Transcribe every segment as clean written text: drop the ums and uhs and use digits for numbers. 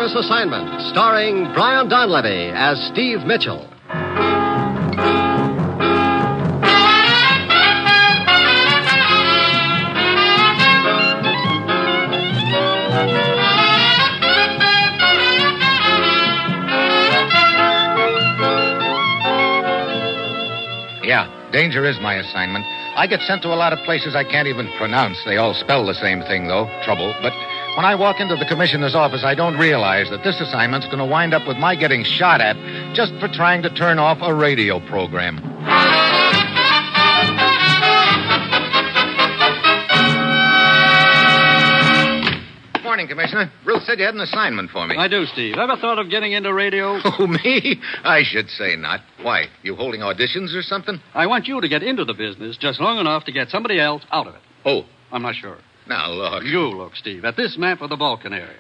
Dangerous Assignment, starring Brian Donlevy as Steve Mitchell. Yeah, danger is my assignment. I get sent to a lot of places I can't even pronounce. They all spell the same thing, though, trouble. But when I walk into the commissioner's office, I don't realize that this assignment's going to wind up with my getting shot at just for trying to turn off a radio program. Morning, Commissioner. Ruth said you had an assignment for me. I do, Steve. Ever thought of getting into radio? Oh, me? I should say not. Why? You holding auditions or something? I want you to get into the business just long enough to get somebody else out of it. Oh. I'm not sure. Now, look. You look, Steve, at this map of the Balkan area.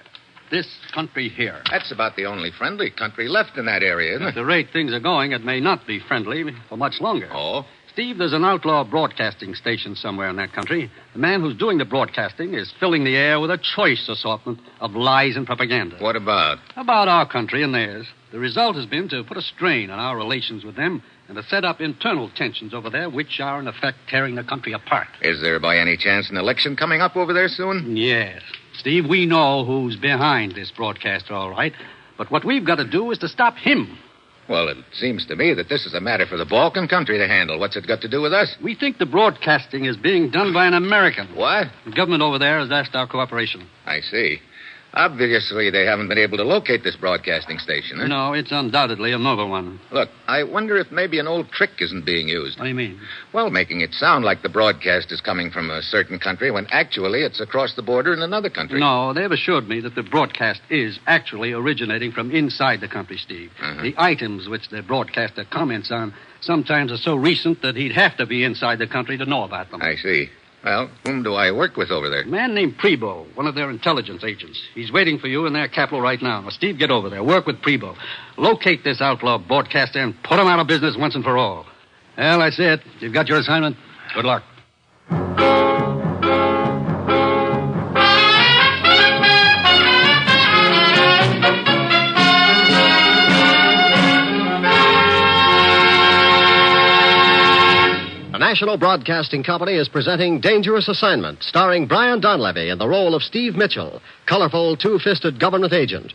This country here. That's about the only friendly country left in that area, isn't it? At the rate things are going, it may not be friendly for much longer. Oh? Steve, there's an outlaw broadcasting station somewhere in that country. The man who's doing the broadcasting is filling the air with a choice assortment of lies and propaganda. What about? About our country and theirs. The result has been to put a strain on our relations with them and to set up internal tensions over there, which are, in effect, tearing the country apart. Is there, by any chance, an election coming up over there soon? Yes. Steve, we know who's behind this broadcaster, all right. But what we've got to do is to stop him. Well, it seems to me that this is a matter for the Balkan country to handle. What's it got to do with us? We think the broadcasting is being done by an American. What? The government over there has asked our cooperation. I see. Obviously, they haven't been able to locate this broadcasting station, huh? No, it's undoubtedly a mobile one. Look, I wonder if maybe an old trick isn't being used. What do you mean? Well, making it sound like the broadcast is coming from a certain country when actually it's across the border in another country. No, they've assured me that the broadcast is actually originating from inside the country, Steve. Uh-huh. The items which the broadcaster comments on sometimes are so recent that he'd have to be inside the country to know about them. I see. Well, whom do I work with over there? A man named Prebo, one of their intelligence agents. He's waiting for you in their capital right now. Now, Steve, get over there. Work with Prebo. Locate this outlaw broadcaster and put him out of business once and for all. Well, that's it. You've got your assignment. Good luck. The National Broadcasting Company is presenting Dangerous Assignment, starring Brian Donlevy in the role of Steve Mitchell, colorful, two-fisted government agent.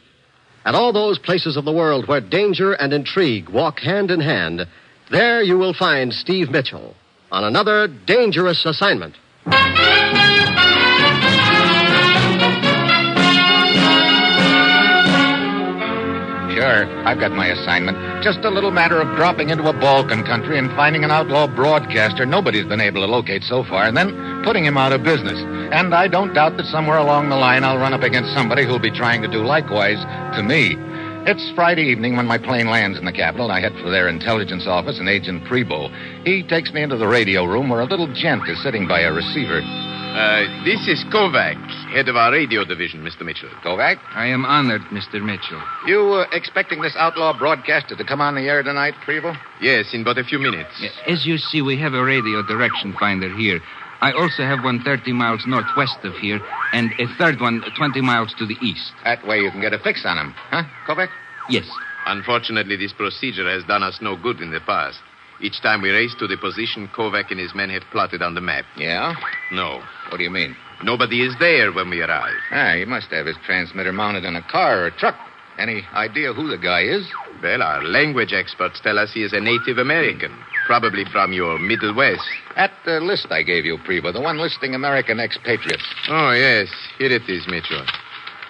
At all those places of the world where danger and intrigue walk hand in hand, there you will find Steve Mitchell on another Dangerous Assignment. Sure, I've got my assignment. Just a little matter of dropping into a Balkan country and finding an outlaw broadcaster nobody's been able to locate so far, and then putting him out of business. And I don't doubt that somewhere along the line I'll run up against somebody who'll be trying to do likewise to me. It's Friday evening when my plane lands in the capital, and I head for their intelligence office and Agent Prebo. He takes me into the radio room where a little gent is sitting by a receiver. This is Kovac, head of our radio division, Mr. Mitchell. Kovac? I am honored, Mr. Mitchell. You expecting this outlaw broadcaster to come on the air tonight, Prebo? Yes, in but a few minutes. As you see, we have a radio direction finder here. I also have one 30 miles northwest of here, and a third one 20 miles to the east. That way you can get a fix on him, huh, Kovac? Yes. Unfortunately, this procedure has done us no good in the past. Each time we race to the position Kovac and his men have plotted on the map. Yeah? No. What do you mean? Nobody is there when we arrive. He must have his transmitter mounted in a car or a truck. Any idea who the guy is? Well, our language experts tell us he is a Native American, probably from your Middle West. At the list I gave you, Prebo, the one listing American expatriates. Oh, yes. Here it is, Mitchell.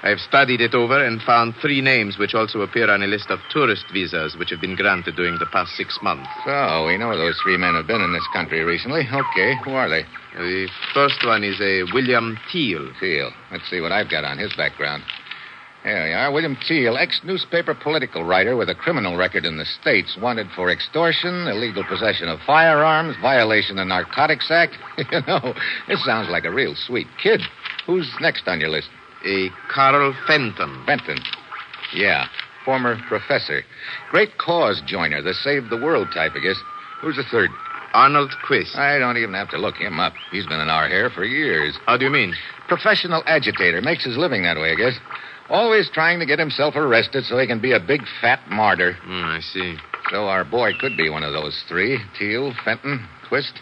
I've studied it over and found 3 names which also appear on a list of tourist visas which have been granted during the past 6 months. So, we know those 3 men have been in this country recently. Okay, who are they? The first one is a William Teal. Teal. Let's see what I've got on his background. Here you are. William Teal, ex-newspaper political writer with a criminal record in the States, wanted for extortion, illegal possession of firearms, violation of Narcotics Act. You know, this sounds like a real sweet kid. Who's next on your list? A Carl Fenton. Fenton. Yeah, former professor. Great cause joiner, the save the world type, I guess. Who's the third? Arnold Quist. I don't even have to look him up. He's been in our hair for years. How do you mean? Professional agitator. Makes his living that way, I guess. Always trying to get himself arrested so he can be a big, fat martyr. I see. So our boy could be one of those three. Teal, Fenton, Twist.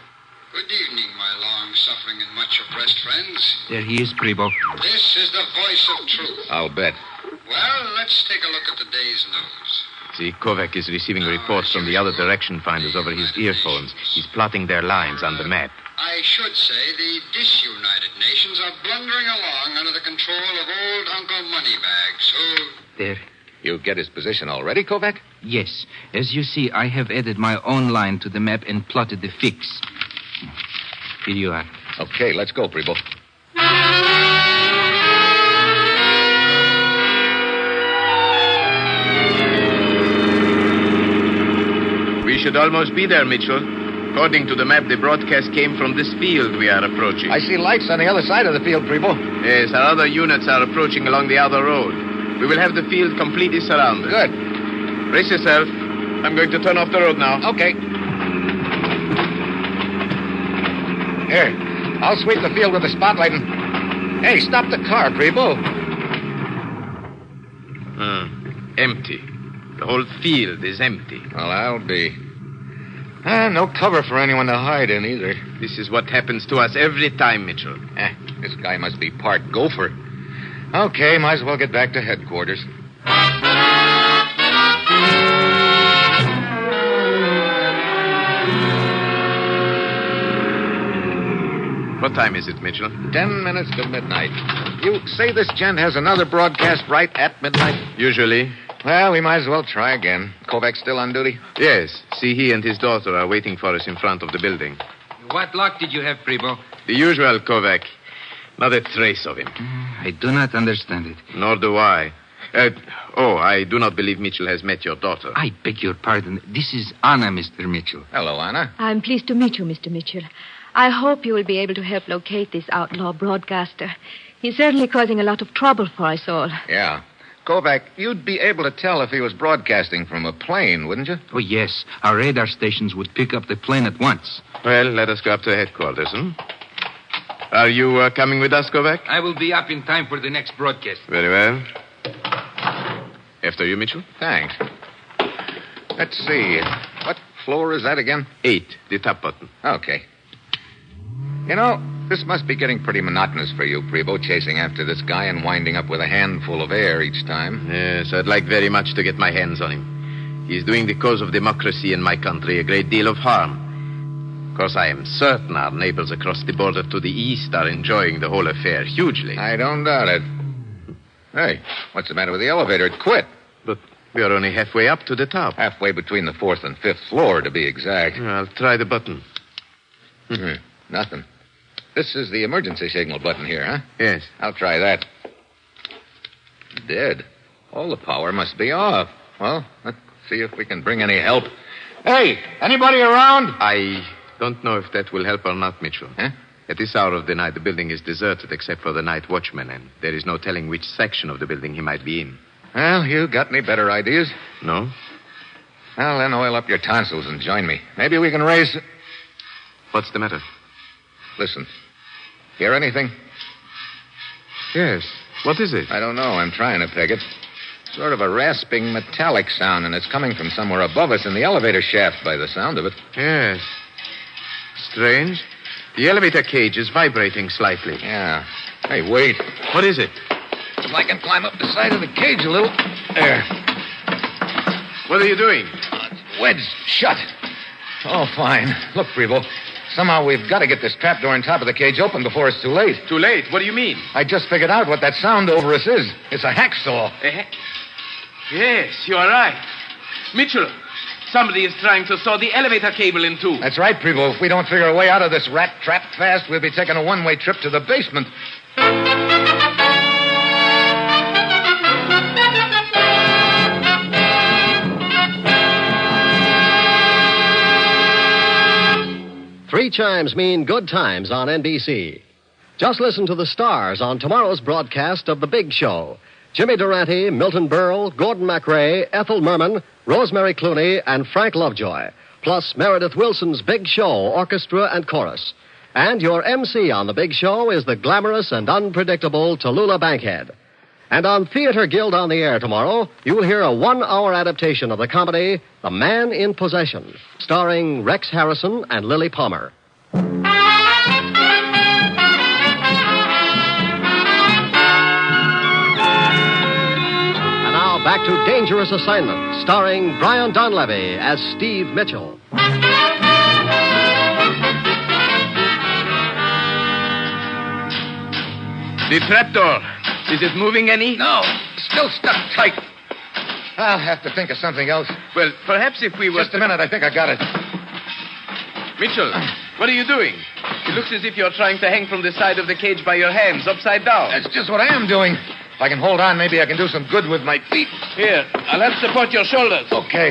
Good evening, my long-suffering and much-oppressed friends. There he is, Prebo. This is the voice of truth. I'll bet. Well, let's take a look at the day's news. See, Kovac is receiving reports from the other direction finders over his earphones. He's plotting their lines on the map. I should say the disunited nations are blundering along under the control of old Uncle Moneybags, who... There. You get his position already, Kovac? Yes. As you see, I have added my own line to the map and plotted the fix. Here you are. Okay, let's go, Prebo. We should almost be there, Mitchell. According to the map, the broadcast came from this field we are approaching. I see lights on the other side of the field, Prebo. Yes, our other units are approaching along the other road. We will have the field completely surrounded. Good. Brace yourself. I'm going to turn off the road now. Okay. Here, I'll sweep the field with the spotlight and... Hey, stop the car, Prebo. Empty. The whole field is empty. Well, I'll be. No cover for anyone to hide in either. This is what happens to us every time, Mitchell. This guy must be part gopher. Okay, might as well get back to headquarters. What time is it, Mitchell? 10 minutes to midnight. You say this gent has another broadcast right at midnight? Usually. Well, we might as well try again. Kovac still on duty? Yes. See, he and his daughter are waiting for us in front of the building. What luck did you have, Prebo? The usual, Kovac. Not a trace of him. I do not understand it. Nor do I. I do not believe Mitchell has met your daughter. I beg your pardon. This is Anna, Mr. Mitchell. Hello, Anna. I'm pleased to meet you, Mr. Mitchell. I hope you will be able to help locate this outlaw broadcaster. He's certainly causing a lot of trouble for us all. Yeah. Kovac, you'd be able to tell if he was broadcasting from a plane, wouldn't you? Oh, yes. Our radar stations would pick up the plane at once. Well, let us go up to headquarters, Are you coming with us, Kovac? I will be up in time for the next broadcast. Very well. After you, Mitchell. Thanks. Let's see. What floor is that again? 8, the top button. Okay. You know, this must be getting pretty monotonous for you, Prebo, chasing after this guy and winding up with a handful of air each time. Yes, I'd like very much to get my hands on him. He's doing the cause of democracy in my country a great deal of harm. Of course, I am certain our neighbors across the border to the east are enjoying the whole affair hugely. I don't doubt it. Hey, what's the matter with the elevator? It quit. But we are only halfway up to the top. Halfway between the 4th and 5th floor, to be exact. I'll try the button. Nothing. This is the emergency signal button here, huh? Yes. I'll try that. Dead. All the power must be off. Well, let's see if we can bring any help. Hey, anybody around? I don't know if that will help or not, Mitchell. Huh? At this hour of the night, the building is deserted except for the night watchman, and there is no telling which section of the building he might be in. Well, you got any better ideas? No? Well, then oil up your tonsils and join me. Maybe we can raise... What's the matter? Listen. Hear anything? Yes. What is it? I don't know. I'm trying to peg it. Sort of a rasping metallic sound, and it's coming from somewhere above us in the elevator shaft by the sound of it. Yes. Strange. The elevator cage is vibrating slightly. Yeah. Hey, wait. What is it? If I can climb up the side of the cage a little. There. What are you doing? Wedged shut. Oh, fine. Look, Prebo. Somehow we've got to get this trapdoor on top of the cage open before it's too late. Too late? What do you mean? I just figured out what that sound over us is. It's a hacksaw. Yes, you are right. Mitchell, somebody is trying to saw the elevator cable in two. That's right, Prebo. If we don't figure a way out of this rat trap fast, we'll be taking a one-way trip to the basement. Three chimes mean good times on NBC. Just listen to the stars on tomorrow's broadcast of The Big Show. Jimmy Durante, Milton Berle, Gordon MacRae, Ethel Merman, Rosemary Clooney, and Frank Lovejoy. Plus Meredith Wilson's Big Show, orchestra and chorus. And your MC on The Big Show is the glamorous and unpredictable Tallulah Bankhead. And on Theater Guild on the Air tomorrow, you'll hear a 1-hour adaptation of the comedy The Man in Possession, starring Rex Harrison and Lily Palmer. And now back to Dangerous Assignment, starring Brian Donlevy as Steve Mitchell. The trapdoor. Is it moving any? No, still stuck tight. I'll have to think of something else. Well, perhaps if we were... Just a minute, I think I got it. Mitchell, what are you doing? It looks as if you're trying to hang from the side of the cage by your hands, upside down. That's just what I am doing. If I can hold on, maybe I can do some good with my feet. Here, I'll help support your shoulders. Okay.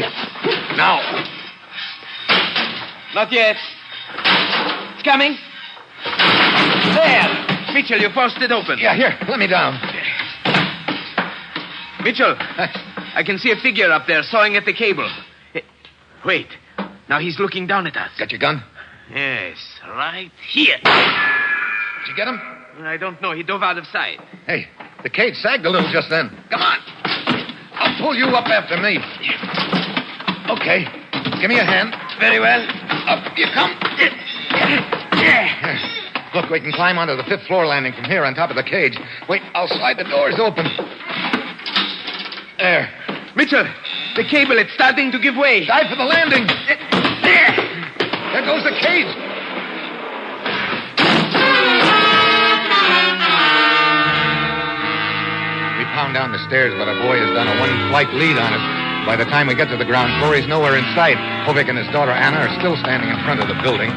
Now. Not yet. It's coming. There. Mitchell, you forced it open. Yeah, here, let me down. Mitchell, I can see a figure up there sawing at the cable. Wait. Now he's looking down at us. Got your gun? Yes, right here. Did you get him? I don't know. He dove out of sight. Hey, the cage sagged a little just then. Come on. I'll pull you up after me. Okay. Give me a hand. Very well. Up you come. Look, we can climb onto the 5th floor landing from here on top of the cage. Wait, I'll slide the doors open. There. Mitchell, the cable, it's starting to give way. Dive for the landing. There goes the cage. We pound down the stairs, but our boy has done a one-flight lead on us. By the time we get to the ground floor, he's nowhere in sight. Kovac and his daughter Anna are still standing in front of the building.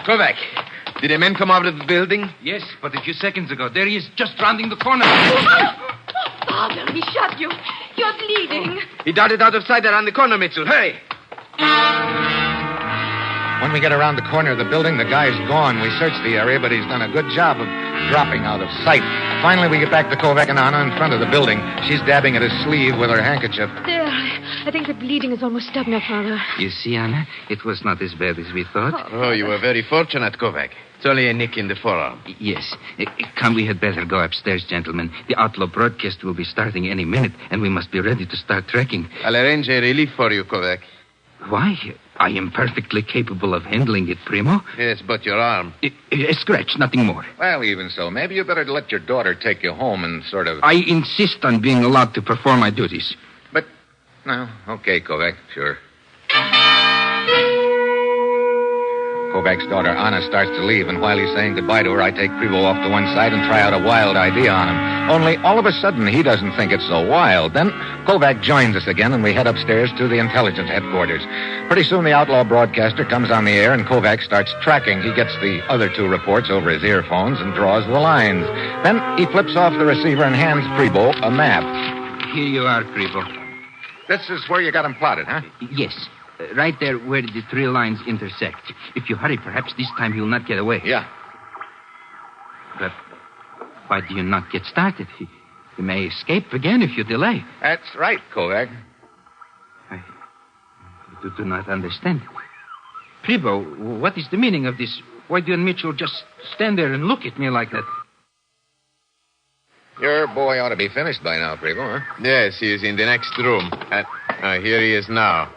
Kovac, did the men come out of the building? Yes, but a few seconds ago. There he is, just rounding the corner. Father, he shot you. You're bleeding. He darted out of sight around the corner, Mitchell. Hurry. When we get around the corner of the building, the guy's gone. We search the area, but he's done a good job of dropping out of sight. Finally, we get back to Kovac and Anna in front of the building. She's dabbing at his sleeve with her handkerchief. There. I think the bleeding is almost stopped now, Father. You see, Anna, it was not as bad as we thought. Oh, you were very fortunate, Kovac. It's only a nick in the forearm. Yes. Come, we had better go upstairs, gentlemen. The outlaw broadcast will be starting any minute, and we must be ready to start trekking. I'll arrange a relief for you, Kovac. Why? I am perfectly capable of handling it, Primo. Yes, but your arm. A scratch, nothing more. Well, even so, maybe you better let your daughter take you home and sort of... I insist on being allowed to perform my duties. But, no, okay, Kovac, sure. Kovac's daughter, Anna, starts to leave, and while he's saying goodbye to her, I take Prevo off to one side and try out a wild idea on him. Only, all of a sudden, he doesn't think it's so wild. Then, Kovac joins us again, and we head upstairs to the intelligence headquarters. Pretty soon, the outlaw broadcaster comes on the air, and Kovac starts tracking. He gets the other two reports over his earphones and draws the lines. Then, he flips off the receiver and hands Prevo a map. Here you are, Prevo. This is where you got him plotted, huh? Yes. Right there where the 3 lines intersect. If you hurry, perhaps this time he'll not get away. Yeah. But why do you not get started? He may escape again if you delay. That's right, Kovac. I do not understand. Prevo, what is the meaning of this? Why do you and Mitchell just stand there and look at me like that? Your boy ought to be finished by now, Prevo, huh? Yes, he is in the next room. Here he is now.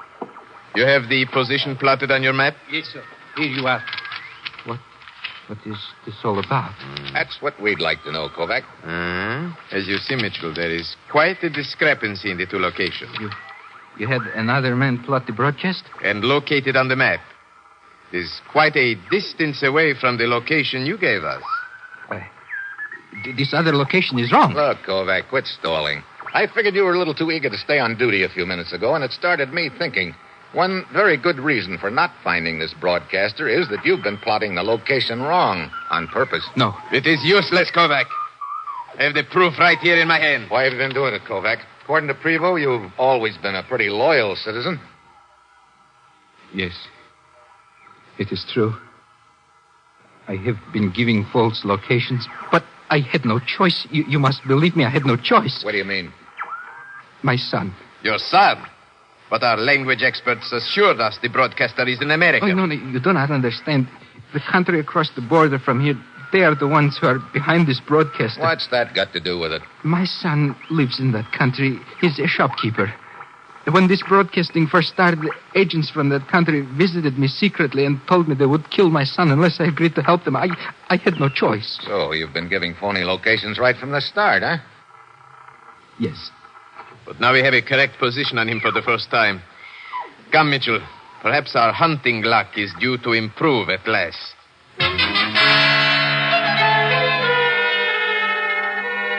You have the position plotted on your map? Yes, sir. Here you are. What is this all about? That's what we'd like to know, Kovac. As you see, Mitchell, there is quite a discrepancy in the two locations. You had another man plot the broadcast? And located on the map. It is quite a distance away from the location you gave us. This other location is wrong. Look, Kovac, quit stalling. I figured you were a little too eager to stay on duty a few minutes ago, and it started me thinking. One very good reason for not finding this broadcaster is that you've been plotting the location wrong on purpose. No. It is useless, Kovac. I have the proof right here in my hand. Why have you been doing it, Kovac? According to Prevo, you've always been a pretty loyal citizen. Yes. It is true. I have been giving false locations, but I had no choice. You must believe me, I had no choice. What do you mean? My son. Your son? But our language experts assured us the broadcaster is in America. Oh, no, you do not understand. The country across the border from here they are the ones who are behind this broadcast. What's that got to do with it? My son lives in that country. He's a shopkeeper. When this broadcasting first started, agents from that country visited me secretly and told me they would kill my son unless I agreed to help them. I had no choice. So you've been giving phony locations right from the start, huh? Yes. But now we have a correct position on him for the first time. Come, Mitchell. Perhaps our hunting luck is due to improve at last.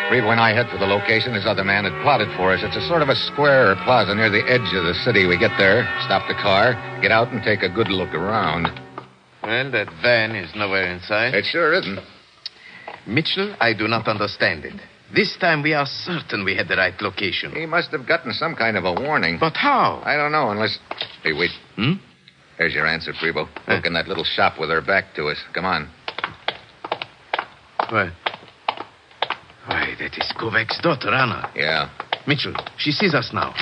Freebo and I head for the location his other man had plotted for us. It's a sort of a square or plaza near the edge of the city. We get there, stop the car, get out and take a good look around. Well, that van is nowhere in sight. It sure isn't. Mitchell, I do not understand it. This time we are certain we had the right location. He must have gotten some kind of a warning. But how? I don't know, unless... Hey, wait. There's your answer, Freebo. Look in that little shop with her back to us. Come on. What? Why, that is Kovac's daughter, Anna. Yeah. Mitchell, she sees us now.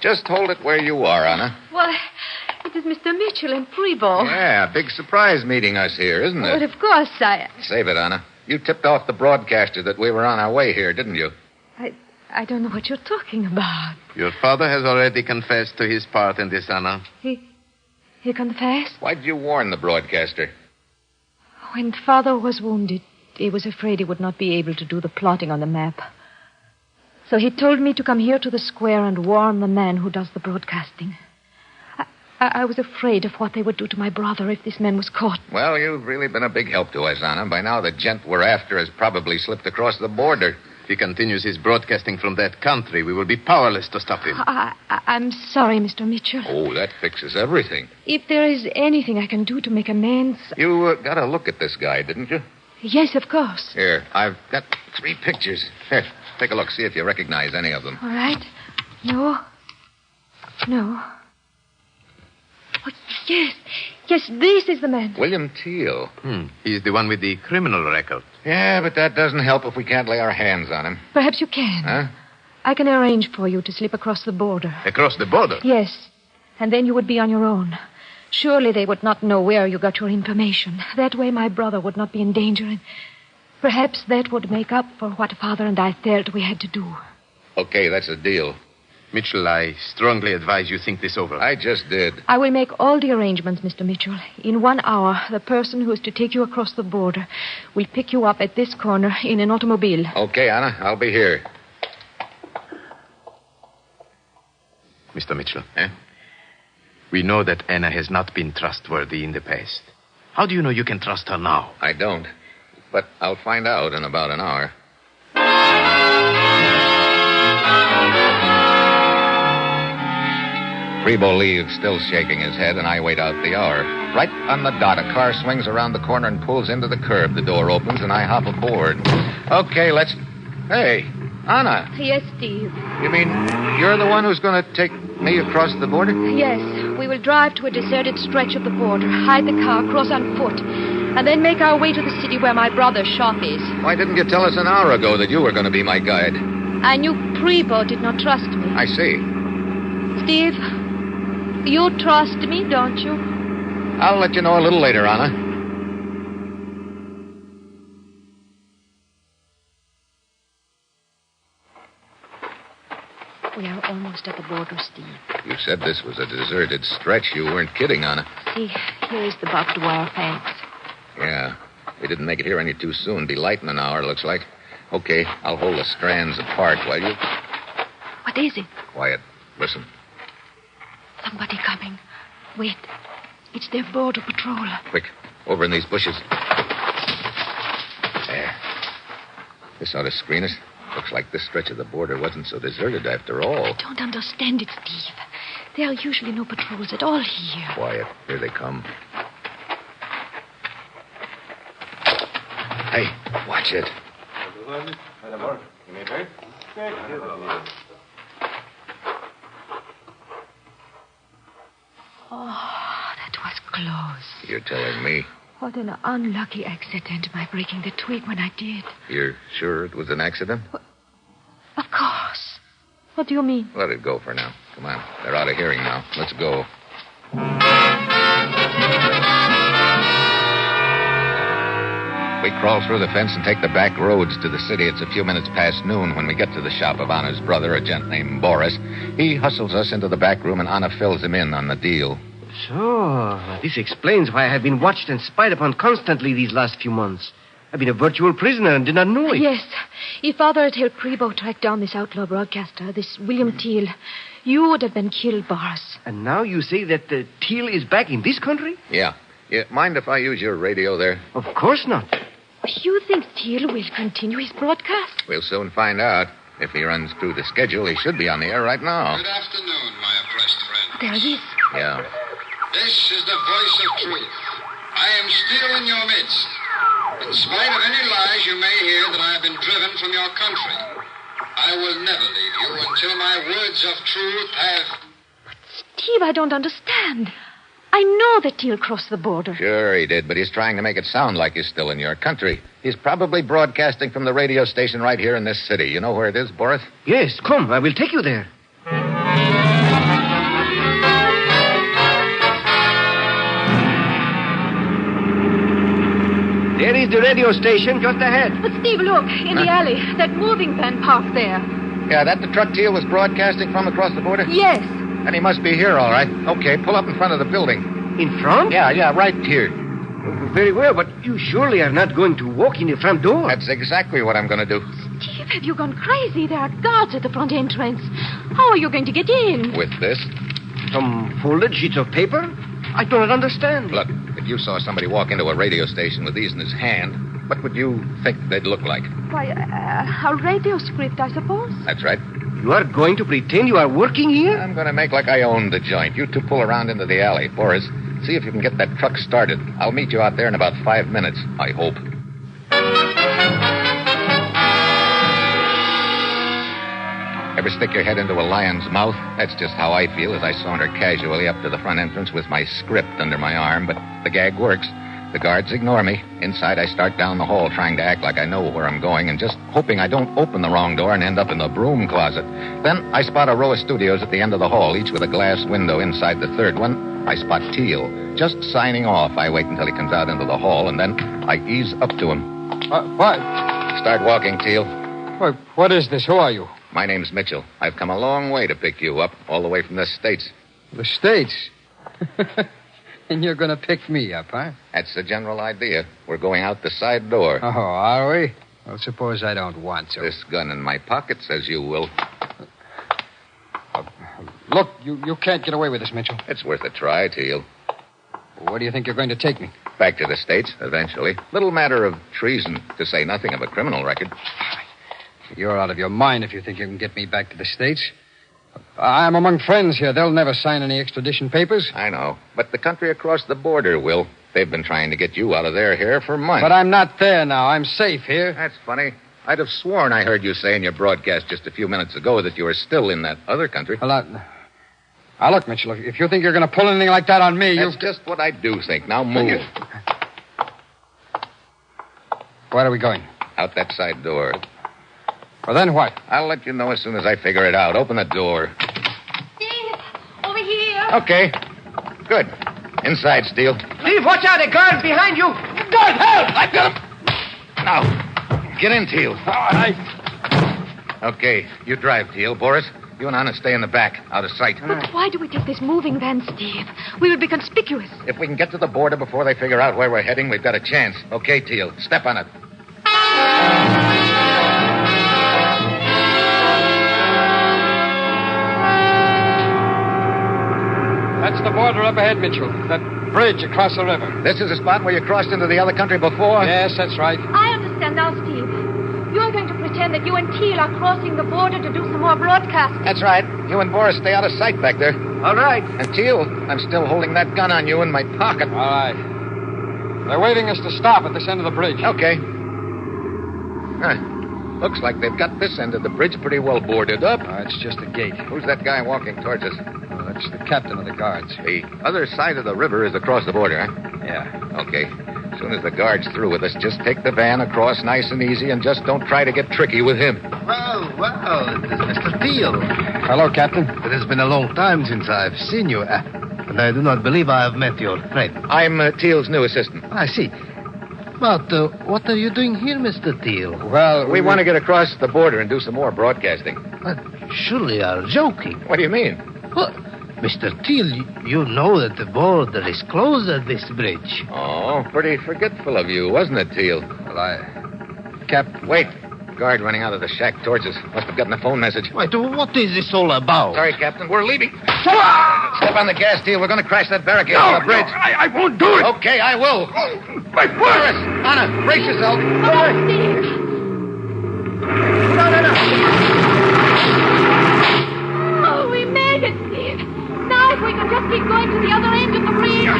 Just hold it where you are, Anna. Why, it is Mr. Mitchell and Preble. Yeah, big surprise meeting us here, isn't it? But of course, Save it, Anna. You tipped off the broadcaster that we were on our way here, didn't you? I don't know what you're talking about. Your father has already confessed to his part in this, Anna. He confessed? Why'd you warn the broadcaster? When Father was wounded, he was afraid he would not be able to do the plotting on the map. So he told me to come here to the square and warn the man who does the broadcasting. I was afraid of what they would do to my brother if this man was caught. Well, you've really been a big help to us, Anna. By now, the gent we're after has probably slipped across the border. If he continues his broadcasting from that country, we will be powerless to stop him. I'm sorry, Mr. Mitchell. Oh, that fixes everything. If there is anything I can do to make amends... You got a look at this guy, didn't you? Yes, of course. Here, I've got 3 pictures. Here, take a look, see if you recognize any of them. All right. No. Oh, yes. Yes, this is the man. William Teal. He's the one with the criminal record. Yeah, but that doesn't help if we can't lay our hands on him. Perhaps you can. Huh? I can arrange for you to slip across the border. Across the border? Yes. And then you would be on your own. Surely they would not know where you got your information. That way my brother would not be in danger, and perhaps that would make up for what Father and I felt we had to do. Okay, that's a deal. Mitchell, I strongly advise you think this over. I just did. I will make all the arrangements, Mr. Mitchell. In 1 hour, the person who is to take you across the border will pick you up at this corner in an automobile. Okay, Anna, I'll be here. Mr. Mitchell, we know that Anna has not been trustworthy in the past. How do you know you can trust her now? I don't. But I'll find out in about an hour. Freebo leaves, still shaking his head, and I wait out the hour. Right on the dot, a car swings around the corner and pulls into the curb. The door opens, and I hop aboard. Okay, let's... Hey, Anna. Yes, Steve. You mean you're the one who's going to take me across the border? Yes. We will drive to a deserted stretch of the border, hide the car, cross on foot, and then make our way to the city where my brother's shop is. Why didn't you tell us an hour ago that you were going to be my guide? I knew Preble did not trust me. I see. Steve, you trust me, don't you? I'll let you know a little later, Anna. We are almost at the border, Steve. You said this was a deserted stretch. You weren't kidding, Anna. See, here is the barbed wire fence. Yeah. We didn't make it here any too soon. Be light in an hour, looks like. Okay, I'll hold the strands apart while you... What is it? Quiet. Listen. Somebody coming. Wait. It's their border patrol. Quick. Over in these bushes. There. This ought to screen us. Looks like this stretch of the border wasn't so deserted after all. I don't understand it, Steve. There are usually no patrols at all here. Quiet. Here they come. Hey, watch it. Oh, that was close. You're telling me? What an unlucky accident, my breaking the twig when I did. You're sure it was an accident? Of course. What do you mean? Let it go for now. Come on. They're out of hearing now. Let's go. We crawl through the fence and take the back roads to the city. It's a few minutes past noon when we get to the shop of Anna's brother, a gent named Boris. He hustles us into the back room, and Anna fills him in on the deal. So, this explains why I have been watched and spied upon constantly these last few months. I've been a virtual prisoner and did not know it. Yes. If Father had helped Prebo track down this outlaw broadcaster, this William Teal, you would have been killed, Boris. And now you say that Teal is back in this country? Yeah. Mind if I use your radio there? Of course not. You think Teal will continue his broadcast? We'll soon find out. If he runs through the schedule, he should be on the air right now. Good afternoon, my oppressed friend. There he is. Yeah. This is the voice of truth. I am still in your midst. In spite of any lies you may hear that I have been driven from your country, I will never leave you until my words of truth have... Steve, I don't understand. I know that Teal crossed the border. Sure he did, but he's trying to make it sound like he's still in your country. He's probably broadcasting from the radio station right here in this city. You know where it is, Boris? Yes, come, I will take you there. There is the radio station just ahead. But Steve, look, in the alley, that moving van parked there. Yeah, that the truck Teal was broadcasting from across the border? Yes. Then he must be here, all right. Okay, pull up in front of the building. In front? Yeah, right here. Very well, but you surely are not going to walk in the front door. That's exactly what I'm going to do. Steve, have you gone crazy? There are guards at the front entrance. How are you going to get in? With this? Some folded sheets of paper? I do not understand. Look, if you saw somebody walk into a radio station with these in his hand, what would you think they'd look like? Why, a radio script, I suppose. That's right. You are going to pretend you are working here? I'm going to make like I own the joint. You two pull around into the alley. Boris, see if you can get that truck started. I'll meet you out there in about 5 minutes, I hope. Ever stick your head into a lion's mouth? That's just how I feel as I saunter casually up to the front entrance with my script under my arm, but the gag works. The guards ignore me. Inside, I start down the hall trying to act like I know where I'm going and just hoping I don't open the wrong door and end up in the broom closet. Then I spot a row of studios at the end of the hall, each with a glass window. Inside the third one, I spot Teal. Just signing off. I wait until he comes out into the hall, and then I ease up to him. What? Start walking, Teal. What is this? Who are you? My name's Mitchell. I've come a long way to pick you up, all the way from the States. The States? And you're going to pick me up, huh? That's the general idea. We're going out the side door. Oh, are we? Well, suppose I don't want to. This gun in my pocket says you will. Look, you can't get away with this, Mitchell. It's worth a try, Teal. Where do you think you're going to take me? Back to the States, eventually. Little matter of treason, to say nothing of a criminal record. You're out of your mind if you think you can get me back to the States. I'm among friends here. They'll never sign any extradition papers. I know. But the country across the border will. They've been trying to get you out of their hair for months. But I'm not there now. I'm safe here. That's funny. I'd have sworn I heard you say in your broadcast just a few minutes ago that you were still in that other country. Well, now, look, Mitchell, if you think you're going to pull anything like that on me, That's just what I do think. Now move. Where are we going? Out that side door. Well, then what? I'll let you know as soon as I figure it out. Open the door. Steve, over here. Okay. Good. Inside, Steele. Steve, watch out. A guard behind you. Guard, help! I've got him. Now, get in, Teal. All right. Okay, you drive, Teal. Boris, you and Anna stay in the back, out of sight. But why do we take this moving van, Steve? We will be conspicuous. If we can get to the border before they figure out where we're heading, we've got a chance. Okay, Teal, step on it. That's the border up ahead, Mitchell. That bridge across the river. This is the spot where you crossed into the other country before? Yes, that's right. I understand now, Steve. You're going to pretend that you and Teal are crossing the border to do some more broadcasting. That's right. You and Boris stay out of sight back there. All right. And Teal, I'm still holding that gun on you in my pocket. All right. They're waving us to stop at this end of the bridge. Okay. Looks like they've got this end of the bridge pretty well boarded up. It's just a gate. Who's that guy walking towards us? That's the captain of the guards. The other side of the river is across the border, huh? Yeah. Okay. As soon as the guard's through with us, just take the van across nice and easy and just don't try to get tricky with him. Well, it is Mr. Teal. Hello, Captain. It has been a long time since I've seen you, and I do not believe I have met your friend. I'm Teal's new assistant. I see. But what are you doing here, Mr. Teal? Well, we want to get across the border and do some more broadcasting. Surely you're joking. What do you mean? Well, Mr. Teal, you know that the border is closed at this bridge. Oh, pretty forgetful of you, wasn't it, Teal? Well, Wait. Guard running out of the shack towards us. Must have gotten a phone message. Wait, what is this all about? Sorry, Captain. We're leaving. Step on the gas, Teal. We're going to crash that barricade on the bridge. No, I won't do it. Okay, I will. My foot! Anna, brace yourself. Oh, we made it, Steve. Now if we can just keep going to the other end of the bridge.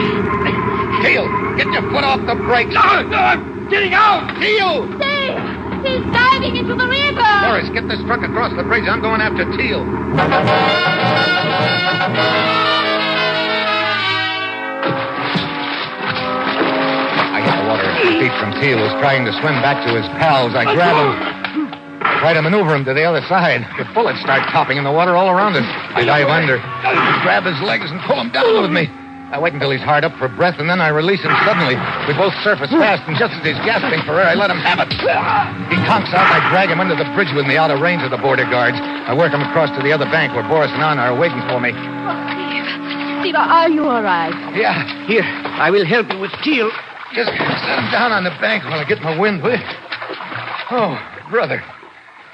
Teal, get your foot off the brakes. No, I'm getting out. Teal! Steve, he's diving into the river. Doris, get this truck across the bridge. I'm going after Teal. I hit the water at 2 feet from Teal, who's trying to swim back to his pals. I grab him. Try to maneuver him to the other side. The bullets start popping in the water all around us. I dive under, grab his legs, and pull him down with me. I wait until he's hard up for breath, and then I release him suddenly. We both surface fast, and just as he's gasping for air, I let him have it. He conks out, and I drag him under the bridge with me out of range of the border guards. I work him across to the other bank where Boris and Anna are waiting for me. Steve, are you all right? Yeah, here. I will help you with Teal. Just set him down on the bank while I get my wind, will you? Oh, brother.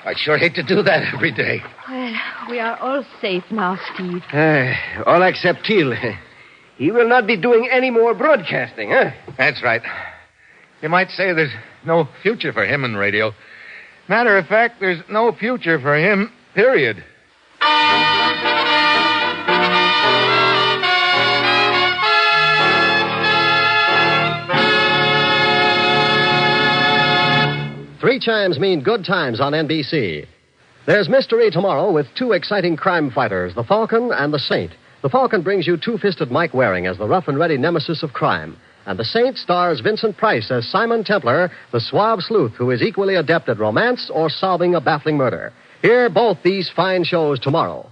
I'd sure hate to do that every day. Well, we are all safe now, Steve. All except Teal. He will not be doing any more broadcasting, huh? That's right. You might say there's no future for him in radio. Matter of fact, there's no future for him, period. Three chimes mean good times on NBC. There's mystery tomorrow with 2 exciting crime fighters, the Falcon and the Saint. The Falcon brings you Two-Fisted Mike Waring as the rough-and-ready nemesis of crime. And the Saint stars Vincent Price as Simon Templar, the suave sleuth who is equally adept at romance or solving a baffling murder. Hear both these fine shows tomorrow.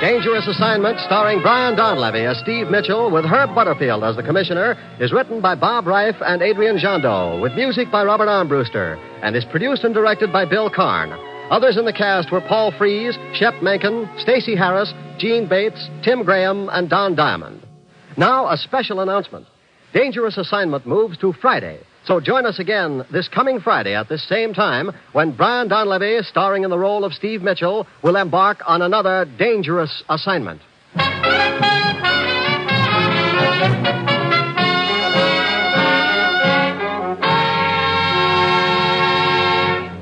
Dangerous Assignment, starring Brian Donlevy as Steve Mitchell with Herb Butterfield as the commissioner, is written by Bob Reif and Adrian Jandot, with music by Robert Armbruster, and is produced and directed by Bill Karn. Others in the cast were Paul Frees, Shep Menken, Stacey Harris, Gene Bates, Tim Graham, and Don Diamond. Now, a special announcement. Dangerous Assignment moves to Friday. So join us again this coming Friday at this same time when Brian Donlevy, starring in the role of Steve Mitchell, will embark on another dangerous assignment.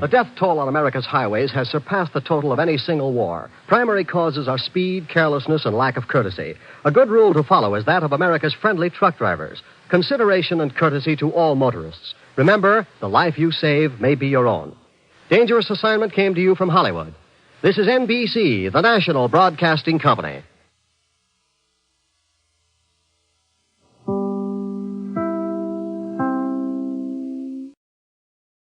The death toll on America's highways has surpassed the total of any single war. Primary causes are speed, carelessness, and lack of courtesy. A good rule to follow is that of America's friendly truck drivers. Consideration and courtesy to all motorists. Remember, the life you save may be your own. Dangerous Assignment came to you from Hollywood. This is NBC, the national broadcasting company.